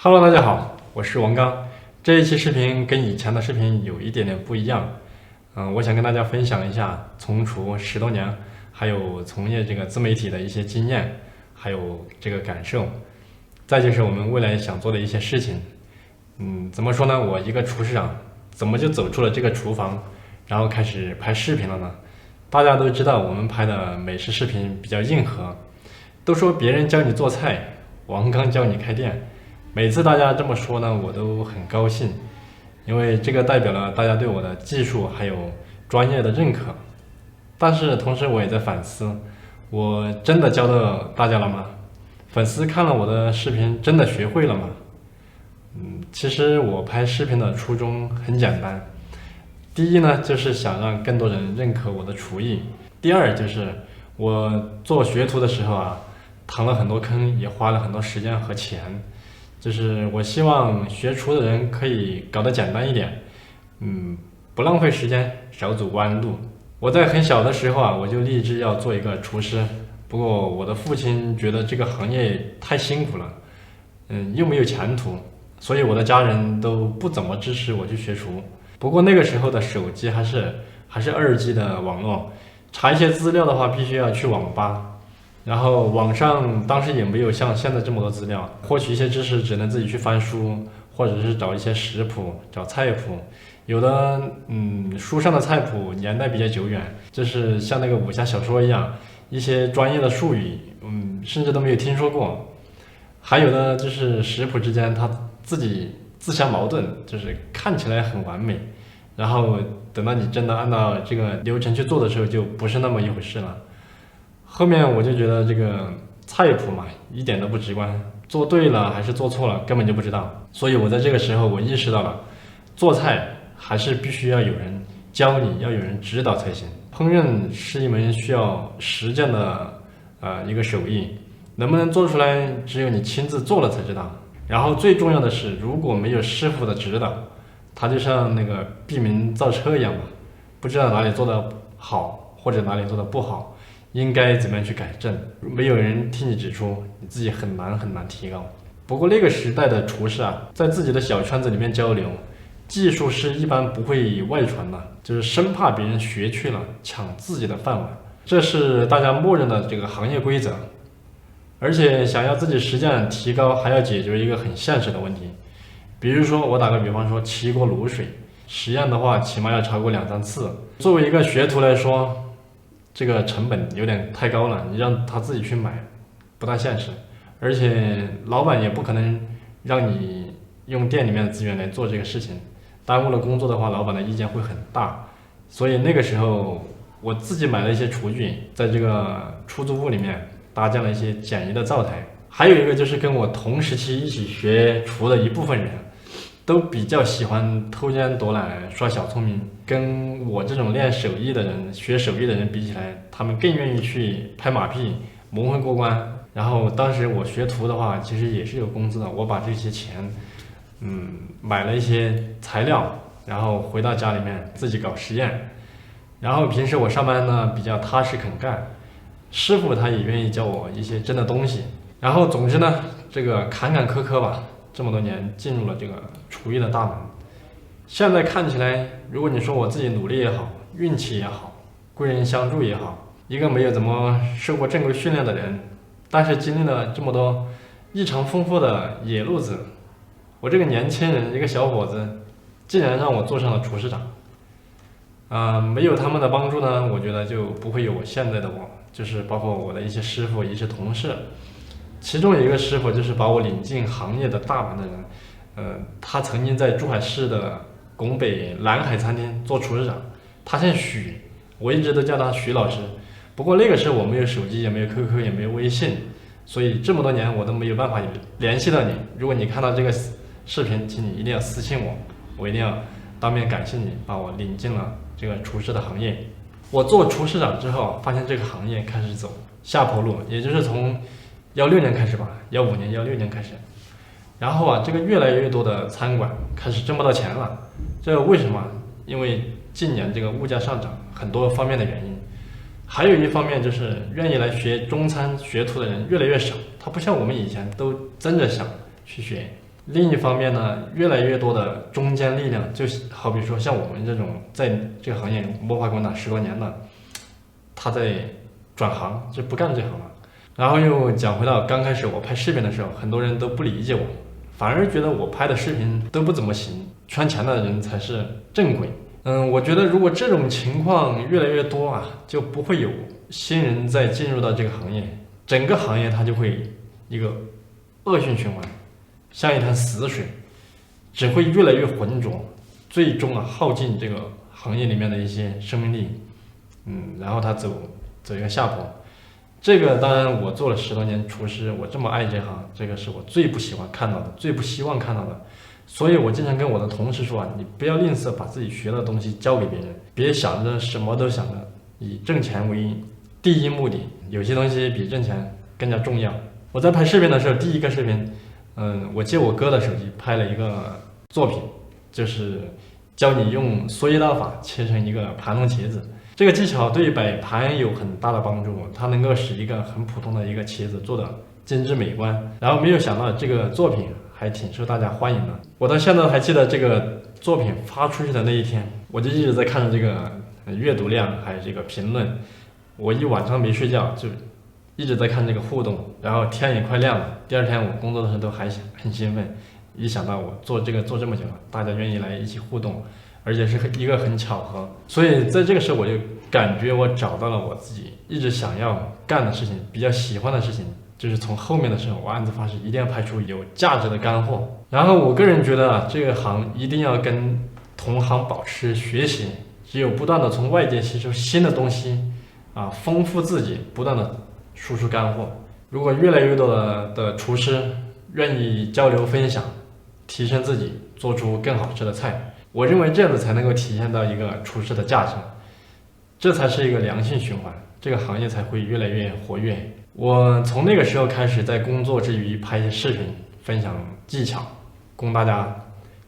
Hello，大家好，我是王刚。这一期视频跟以前的视频有一点点不一样。我想跟大家分享一下从厨10多年，还有从业这个自媒体的一些经验，还有这个感受。再就是我们未来想做的一些事情。怎么说呢？我一个厨师长，怎么就走出了这个厨房，然后开始拍视频了呢？大家都知道我们拍的美食视频比较硬核，都说别人教你做菜，王刚教你开店。每次大家这么说呢，我都很高兴，因为这个代表了大家对我的技术还有专业的认可。但是同时我也在反思，我真的教到大家了吗？粉丝看了我的视频真的学会了吗？其实我拍视频的初衷很简单，第一呢，就是想让更多人认可我的厨艺；第二就是我做学徒的时候啊，趟了很多坑，也花了很多时间和钱。就是我希望学厨的人可以搞得简单一点，不浪费时间，少走弯路。我在很小的时候啊，我就立志要做一个厨师，不过我的父亲觉得这个行业太辛苦了，又没有前途，所以我的家人都不怎么支持我去学厨。不过那个时候的手机还是2G 的网络，查一些资料的话，必须要去网吧。然后网上当时也没有像现在这么多资料，获取一些知识只能自己去翻书，或者是找一些食谱、找菜谱。有的书上的菜谱年代比较久远，就是像那个武侠小说一样，一些专业的术语，甚至都没有听说过。还有的就是食谱之间它自己自相矛盾，就是看起来很完美，然后等到你真的按照这个流程去做的时候，就不是那么一回事了。后面我就觉得这个菜谱嘛，一点都不直观，做对了还是做错了，根本就不知道。所以我在这个时候，我意识到了，做菜还是必须要有人教你，要有人指导才行。烹饪是一门需要实践的一个手艺，能不能做出来，只有你亲自做了才知道。然后最重要的是，如果没有师傅的指导，它就像那个闭门造车一样嘛，不知道哪里做的好，或者哪里做的不好。应该怎么样去改正？没有人替你指出，你自己很难提高。不过那个时代的厨师啊，在自己的小圈子里面交流，技术是一般不会外传的，就是生怕别人学去了抢自己的饭碗，这是大家默认的这个行业规则。而且想要自己实践提高，还要解决一个很现实的问题，比如说我打个比方说，起锅卤水，实验的话起码要超过2、3次。作为一个学徒来说，这个成本有点太高了，你让他自己去买，不大现实。而且老板也不可能让你用店里面的资源来做这个事情，耽误了工作的话，老板的意见会很大。所以那个时候我自己买了一些厨具，在这个出租屋里面搭建了一些简易的灶台。还有一个就是跟我同时期一起学厨的一部分人，都比较喜欢偷奸夺懒、耍小聪明，跟我这种练手艺的人、学手艺的人比起来，他们更愿意去拍马屁、蒙混过关。然后当时我学徒的话，其实也是有工资的，我把这些钱，买了一些材料，然后回到家里面自己搞实验。然后平时我上班呢比较踏实肯干，师傅他也愿意教我一些真的东西。然后总之呢，这个坎坎坷坷吧。这么多年进入了这个厨艺的大门，现在看起来，如果你说我自己努力也好，运气也好，贵人相助也好，一个没有怎么受过正规训练的人，但是经历了这么多异常丰富的野路子，我这个年轻人，一个小伙子，竟然让我做上了厨师长。没有他们的帮助呢，我觉得就不会有我现在的我，就是包括我的一些师傅、一些同事。其中有一个师傅就是把我领进行业的大门的人，他曾经在珠海市的拱北蓝海餐厅做厨师长，他姓许，我一直都叫他许老师。不过那个时候我没有手机，也没有 QQ， 也没有微信，所以这么多年我都没有办法联系到你。如果你看到这个视频，请你一定要私信我，我一定要当面感谢你把我领进了这个厨师的行业。我做厨师长之后，发现这个行业开始走下坡路，也就是从16年开始吧，15年、16年开始，然后啊，这个越来越多的餐馆开始挣不到钱了。这为什么？因为近年这个物价上涨，很多方面的原因。还有一方面就是愿意来学中餐学徒的人越来越少，他不像我们以前都争着想去学，另一方面呢，越来越多的中坚力量，就好比说像我们这种在这个行业摸爬滚打10多年的，他在转行，就不干这行了。然后又讲回到刚开始我拍视频的时候，很多人都不理解我，反而觉得我拍的视频都不怎么行，圈钱的人才是正轨。我觉得如果这种情况越来越多啊，就不会有新人再进入到这个行业，整个行业它就会一个恶性循环，像一潭死水，只会越来越浑浊，最终耗尽这个行业里面的一些生命力，然后它走一个下坡。这个当然我做了10多年厨师，我这么爱这行，这个是我最不喜欢看到的，最不希望看到的。所以我经常跟我的同事说啊，你不要吝啬把自己学的东西教给别人，别想着什么都想着以挣钱为第一目的，有些东西比挣钱更加重要。我在拍视频的时候，第一个视频，我借我哥的手机拍了一个作品，就是教你用蓑衣刀法切成一个盘龙茄子。这个技巧对摆盘有很大的帮助，它能够使一个很普通的一个茄子做的精致美观。然后没有想到这个作品还挺受大家欢迎的，我到现在还记得这个作品发出去的那一天，我就一直在看着这个阅读量还有这个评论，我一晚上没睡觉，就一直在看这个互动。然后天也快亮了，第二天我工作的时候都还很兴奋，一想到我做这么久了，大家愿意来一起互动，而且是一个很巧合，所以在这个时候我就感觉我找到了我自己一直想要干的事情，比较喜欢的事情，就是从后面的时候我暗自发誓一定要拍出有价值的干货。然后我个人觉得这个行一定要跟同行保持学习，只有不断的从外界吸收新的东西丰富自己，不断的输出干货。如果越来越多的厨师愿意交流分享，提升自己，做出更好吃的菜，我认为这样子才能够体现到一个厨师的价值，这才是一个良性循环，这个行业才会越来越活跃。我从那个时候开始，在工作之余拍一些视频，分享技巧，供大家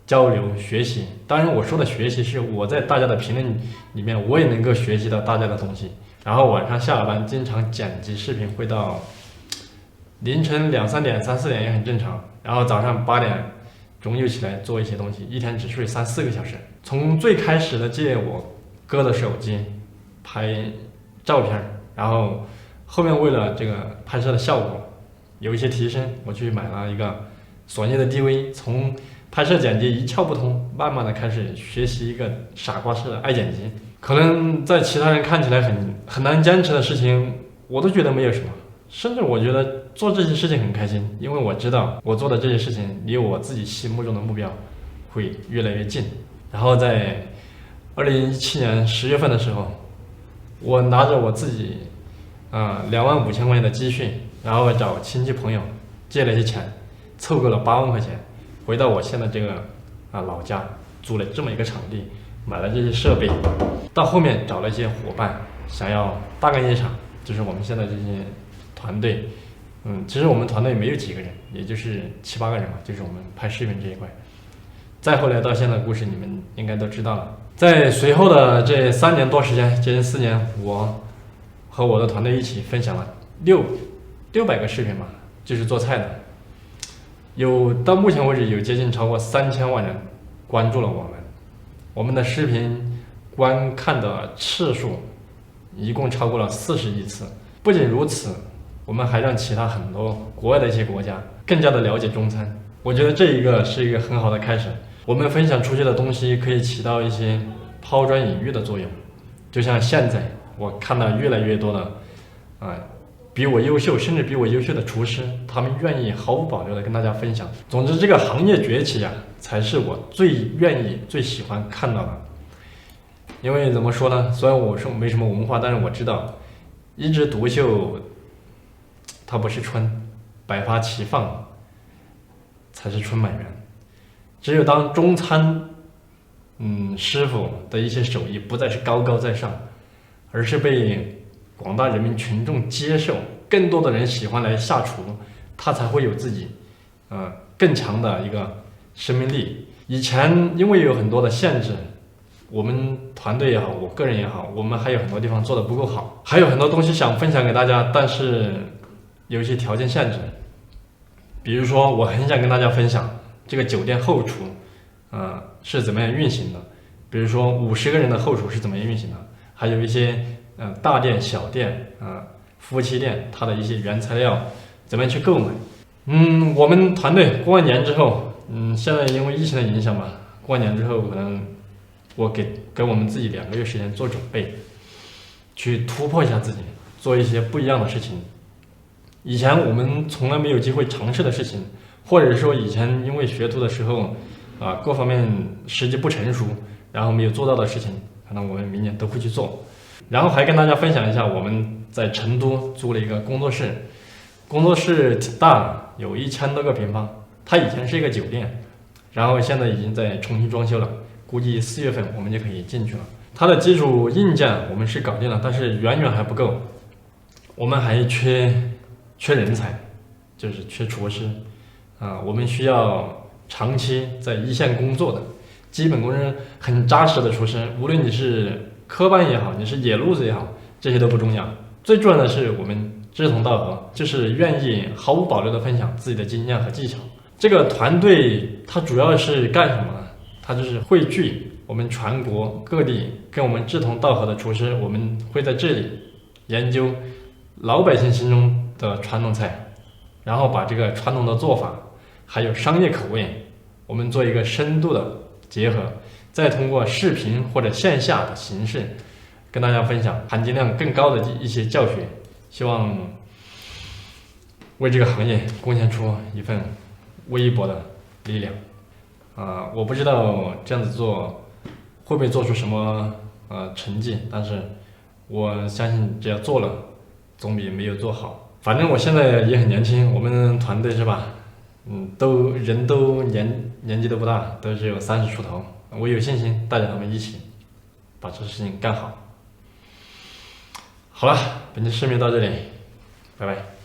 交流学习。当然我说的学习是我在大家的评论里面，我也能够学习到大家的东西。然后晚上下了班，经常剪辑视频会到凌晨2、3点、3、4点也很正常。然后早上8点钟又起来做一些东西，一天只睡3、4个小时。从最开始的借我哥的手机拍照片，然后后面为了这个拍摄的效果有一些提升，我去买了一个索尼的 DV， 从拍摄剪辑一窍不通，慢慢的开始学习一个傻瓜式的爱剪辑。可能在其他人看起来很难坚持的事情，我都觉得没有什么，甚至我觉得做这些事情很开心，因为我知道我做的这些事情离我自己心目中的目标会越来越近。然后在2017年10月份的时候，我拿着我自己25000块钱的积蓄，然后找亲戚朋友借了一些钱，凑够了8万块钱，回到我现在这个老家，租了这么一个场地，买了这些设备。到后面找了一些伙伴，想要大干一场，就是我们现在这些团队。其实我们团队没有几个人，也就是7、8个人嘛，就是我们拍视频这一块。再后来到现在的故事，你们应该都知道了。在随后的这3年多时间，接近4年，我和我的团队一起分享了600个视频吧，就是做菜的。到目前为止有接近超过3000万人关注了我们，我们的视频观看的次数一共超过了40亿次。不仅如此，我们还让其他很多国外的一些国家更加的了解中餐。我觉得这一个是一个很好的开始。我们分享出去的东西可以起到一些抛砖引玉的作用。就像现在我看到越来越多的比我优秀甚至比我优秀的厨师，他们愿意毫无保留的跟大家分享。总之这个行业崛起才是我最愿意最喜欢看到的。因为怎么说呢，虽然我说没什么文化，但是我知道一枝独秀它不是春，百花齐放才是春满园。只有当中餐师傅的一些手艺不再是高高在上，而是被广大人民群众接受，更多的人喜欢来下厨，他才会有自己更强的一个生命力。以前因为有很多的限制，我们团队也好，我个人也好，我们还有很多地方做得不够好，还有很多东西想分享给大家，但是有一些条件限制。比如说我很想跟大家分享这个酒店后厨，是怎么样运行的？比如说50个人的后厨是怎么样运行的？还有一些大店、小店夫妻店，它的一些原材料怎么样去购买？我们团队过完年之后，现在因为疫情的影响吧，过完年之后可能我给我们自己2个月时间做准备，去突破一下自己，做一些不一样的事情。以前我们从来没有机会尝试的事情，或者说以前因为学徒的时候各方面时机不成熟，然后没有做到的事情，可能我们明年都会去做。然后还跟大家分享一下，我们在成都租了一个工作室，工作室挺大的，有1000多个平方。它以前是一个酒店，然后现在已经在重新装修了，估计4月份我们就可以进去了。它的基础硬件我们是搞定了，但是远远还不够，我们还缺人才，就是缺厨师我们需要长期在一线工作的基本功是很扎实的厨师，无论你是科班也好，你是野路子也好，这些都不重要，最重要的是我们志同道合，就是愿意毫无保留的分享自己的经验和技巧。这个团队它主要是干什么呢？它就是汇聚我们全国各地跟我们志同道合的厨师，我们会在这里研究老百姓心中的传统菜，然后把这个传统的做法还有商业口味，我们做一个深度的结合，再通过视频或者线下的形式跟大家分享含金量更高的一些教学，希望为这个行业贡献出一份微薄的力量。我不知道这样子做会不会做出什么成绩，但是我相信只要做了，总比没有做好。反正我现在也很年轻，我们团队是吧？人都年纪都不大，都只有30出头。我有信心带着他们一起把这事情干好。好了，本期视频到这里，拜拜。